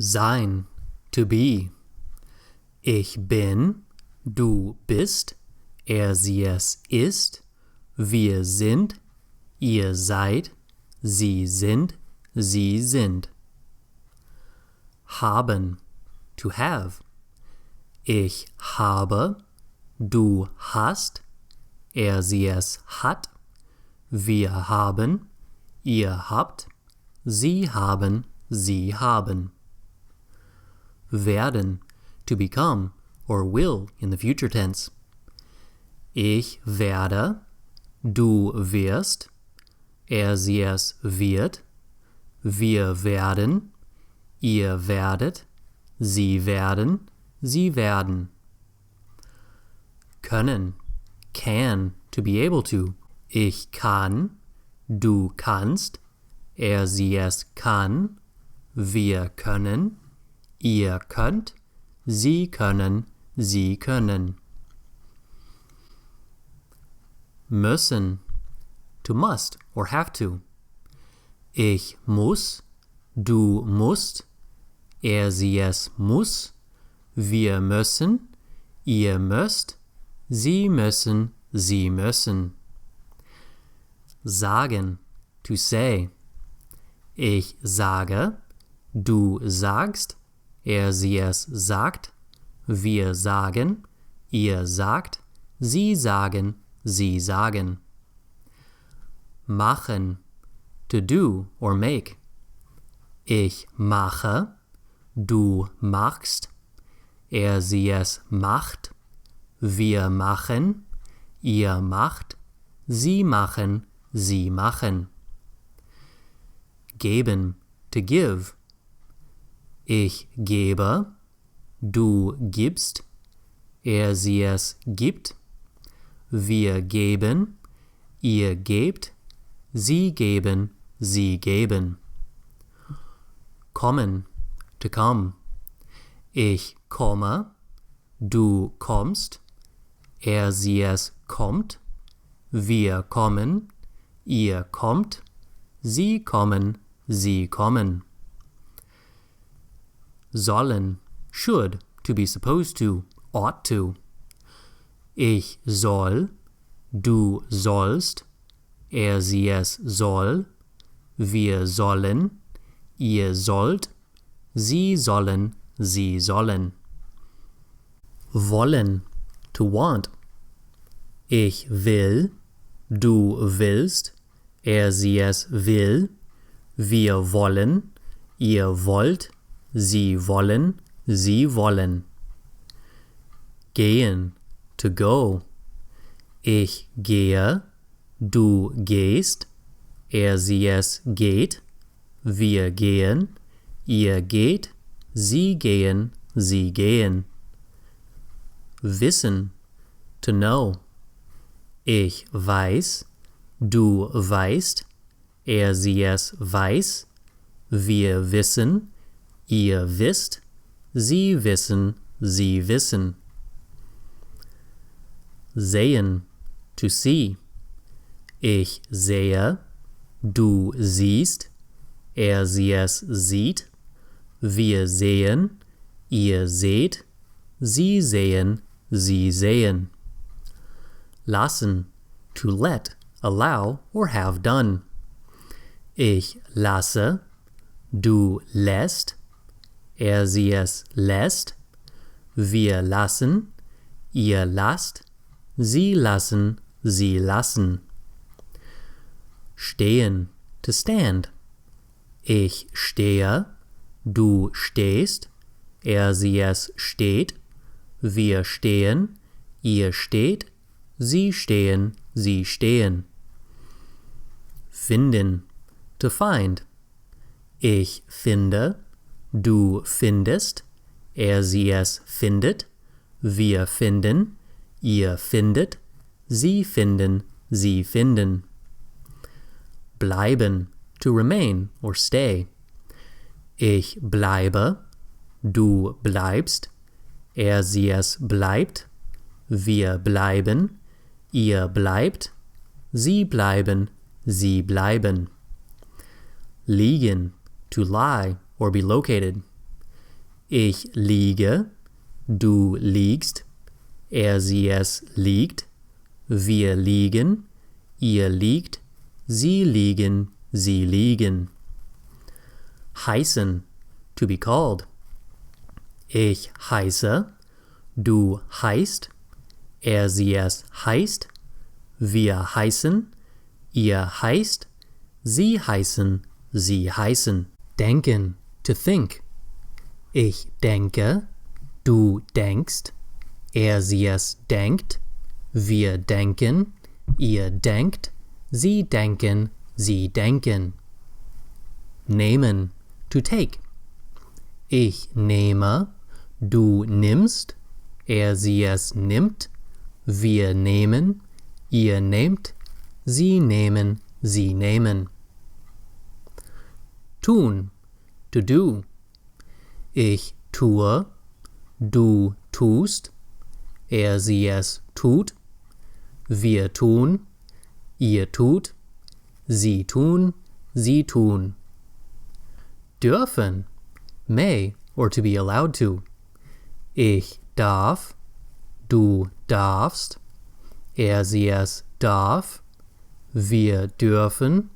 Sein, to be. Ich bin, du bist, sie es ist, wir sind, ihr seid, sie sind, sie sind. Haben, to have. Ich habe, du hast, sie es hat, wir haben, ihr habt, sie haben, sie haben. Werden, to become, or will in the future tense. Ich werde, du wirst, sie es wird, wir werden, ihr werdet, sie werden, sie werden. Können, can, to be able to. Ich kann, du kannst, sie es kann, wir können, ihr könnt, sie können, sie können. Müssen, to must or have to. Ich muss, du musst, sie es muss, wir müssen, ihr müsst, sie müssen, sie müssen. Sagen, to say. Ich sage, du sagst, sie es sagt, wir sagen, ihr sagt, sie sagen, sie sagen. Machen, to do or make. Ich mache, du machst, sie es macht, wir machen, ihr macht, sie machen, sie machen. Geben, to give. Ich gebe, du gibst, sie es gibt, wir geben, ihr gebt, sie geben, sie geben. Kommen, to come. Ich komme, du kommst, sie es kommt, wir kommen, ihr kommt, sie kommen, sie kommen. Sollen, should, to be supposed to, ought to. Ich soll, du sollst, sie es soll, wir sollen, ihr sollt, sie sollen, sie sollen. Wollen, to want. Ich will, du willst, sie es will, wir wollen, ihr wollt, sie wollen, sie wollen. Gehen, to go. Ich gehe, du gehst, sie es geht, wir gehen, ihr geht, sie gehen, sie gehen. Wissen, to know. Ich weiß, du weißt, sie es weiß, wir wissen, ihr wisst, sie wissen, sie wissen. Sehen, to see. Ich sehe, du siehst, sie es sieht, wir sehen, ihr seht, sie sehen, sie sehen. Lassen, to let, allow or have done. Ich lasse, du lässt, sie es lässt, wir lassen, ihr lasst, sie lassen, sie lassen. Stehen, to stand. Ich stehe, du stehst, sie es steht, wir stehen, ihr steht, sie stehen, sie stehen. Finden, to find. Ich finde, du findest, sie es findet, wir finden, ihr findet, sie finden, sie finden. Bleiben, to remain or stay. Ich bleibe, du bleibst, sie es bleibt, wir bleiben, ihr bleibt, sie bleiben, sie bleiben. Liegen, to lie or be located. Ich liege, du liegst, er, sie, es liegt, wir liegen, ihr liegt, sie liegen, sie liegen. Heißen, to be called. Ich heiße, du heißt, er, sie, es heißt, wir heißen, ihr heißt, sie heißen, sie heißen. Denken, to think. Ich denke, du denkst, er, sie, es denkt, wir denken, ihr denkt, sie denken, sie denken. Nehmen, to take. Ich nehme, du nimmst, er, sie, es nimmt, wir nehmen, ihr nehmt, sie nehmen, sie nehmen. Tun, to do. Ich tue, du tust, er, sie, es tut, wir tun, ihr tut, sie tun, sie tun. Dürfen, may, or to be allowed to. Ich darf, du darfst, er, sie, es darf, wir dürfen,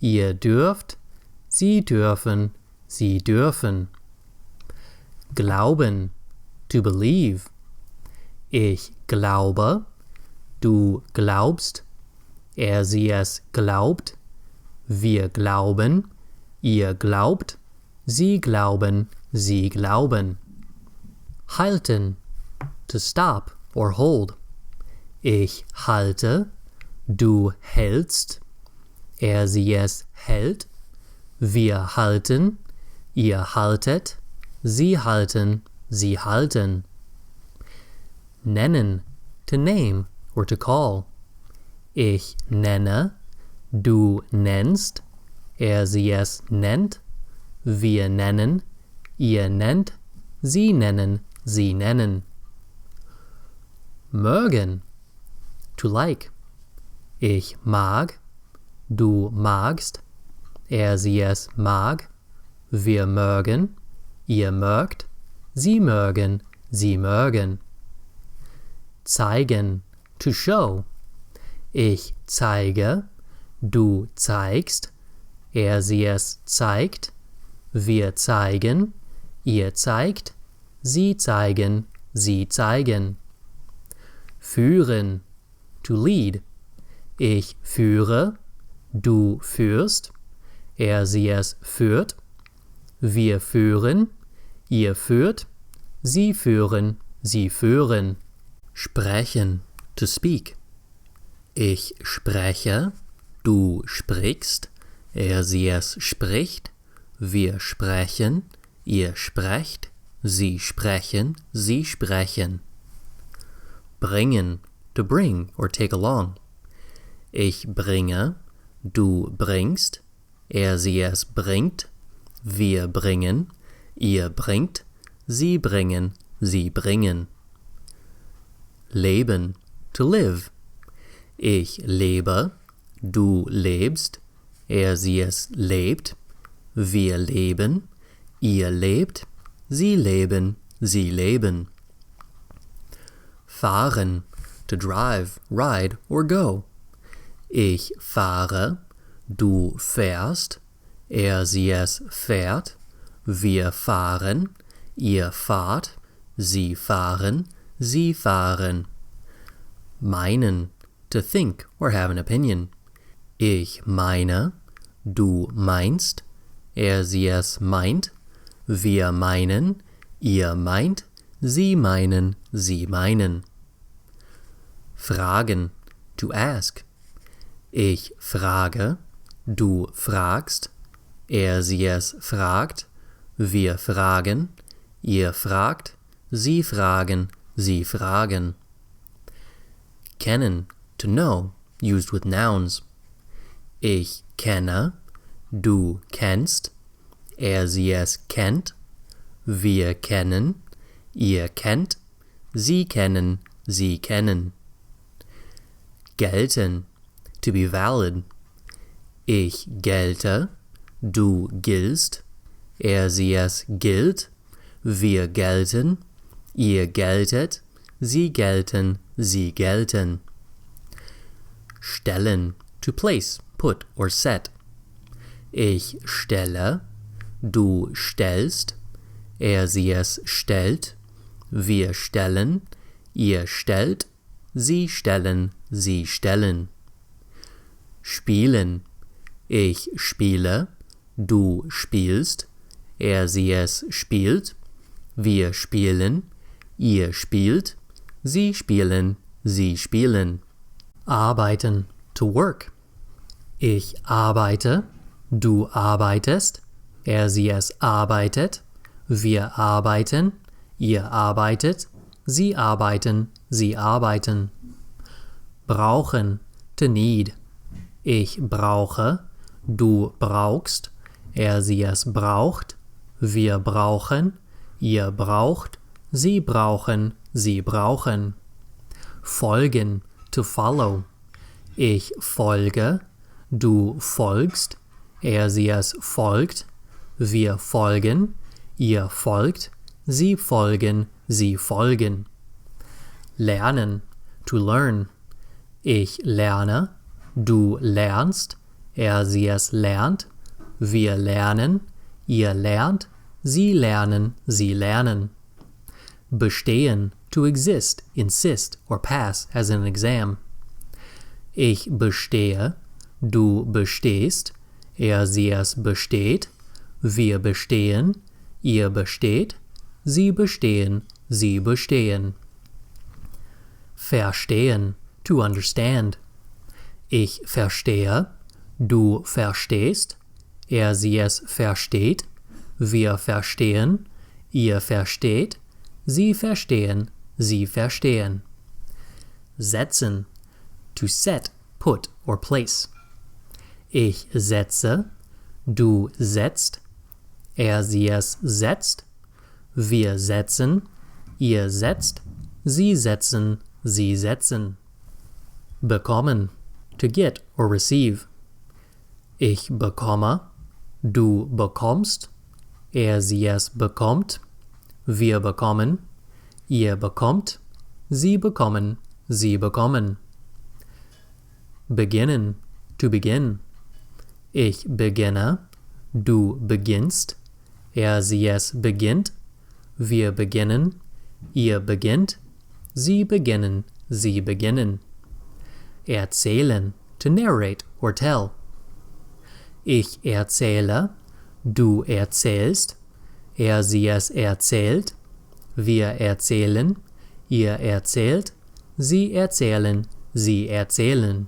ihr dürft, sie dürfen, sie dürfen. Glauben, to believe. Ich glaube, du glaubst, er, sie, es glaubt, wir glauben, ihr glaubt, sie glauben, sie glauben. Halten, to stop or hold. Ich halte, du hältst, er, sie, es hält, wir halten, ihr haltet, sie halten, sie halten. Nennen, to name or to call. Ich nenne, du nennst, er, sie, es nennt, wir nennen, ihr nennt, sie nennen, sie nennen. Mögen, to like. Ich mag, du magst, er, sie, es mag, wir mögen, ihr mögt, sie mögen, sie mögen. Zeigen, to show. Ich zeige, du zeigst, er, sie, es zeigt, wir zeigen, ihr zeigt, sie zeigen, sie zeigen. Führen, to lead. Ich führe, du führst, er, sie, es führt, wir führen, ihr führt, sie führen, sie führen. Sprechen, to speak. Ich spreche, du sprichst, er, sie, es spricht, wir sprechen, ihr sprecht, sie sprechen, sie sprechen. Bringen, to bring or take along. Ich bringe, du bringst, er, sie, es bringt, wir bringen, ihr bringt, sie bringen, sie bringen. Leben, to live. Ich lebe, du lebst, er, sie, es lebt, wir leben, ihr lebt, sie leben, sie leben. Fahren, to drive, ride or go. Ich fahre, du fährst, er, sie, es fährt, wir fahren, ihr fahrt, sie fahren, sie fahren. Meinen, to think or have an opinion. Ich meine, du meinst, er, sie, es meint, wir meinen, ihr meint, sie meinen, sie meinen. Fragen, to ask. Ich frage, du fragst, er, sie, es fragt, wir fragen, ihr fragt, sie fragen, sie fragen. Kennen, to know, used with nouns. Ich kenne, du kennst, er, sie, es kennt, wir kennen, ihr kennt, sie kennen, sie kennen. Gelten, to be valid. Ich gelte, du giltst, er, sie, es gilt, wir gelten, ihr geltet, sie gelten, sie gelten. Stellen, to place, put or set. Ich stelle, du stellst, sie es stellt, wir stellen, ihr stellt, sie stellen, sie stellen. Spielen, ich spiele, du spielst, sie es spielt, wir spielen, ihr spielt, sie spielen, sie spielen. Arbeiten, to work. Ich arbeite, du arbeitest, sie es arbeitet, wir arbeiten, ihr arbeitet, sie arbeiten, sie arbeiten. Brauchen, to need. Ich brauche, du brauchst, sie es braucht, wir brauchen, ihr braucht, sie brauchen, sie brauchen. Folgen, to follow. Ich folge, du folgst, sie es folgt, wir folgen, ihr folgt, sie folgen, sie folgen. Lernen, to learn. Ich lerne, du lernst, sie es lernt, wir lernen, ihr lernt, sie lernen, sie lernen. Bestehen, to exist, insist, or pass as an exam. Ich bestehe, du bestehst, sie es besteht, wir bestehen, ihr besteht, sie bestehen, sie bestehen. Verstehen, to understand. Ich verstehe, du verstehst, sie es versteht, wir verstehen, ihr versteht, sie verstehen, sie verstehen. Setzen, to set, put or place. Ich setze, du setzt, sie es setzt, wir setzen, ihr setzt, sie setzen, sie setzen. Bekommen, to get or receive. Ich bekomme, du bekommst, sie es bekommt, wir bekommen, ihr bekommt, sie bekommen, sie bekommen. Beginnen, to begin. Ich beginne, du beginnst, sie es beginnt, wir beginnen, ihr beginnt, sie beginnen, sie beginnen. Erzählen, to narrate or tell. Ich erzähle, du erzählst, sie es erzählt, wir erzählen, ihr erzählt, sie erzählen, sie erzählen.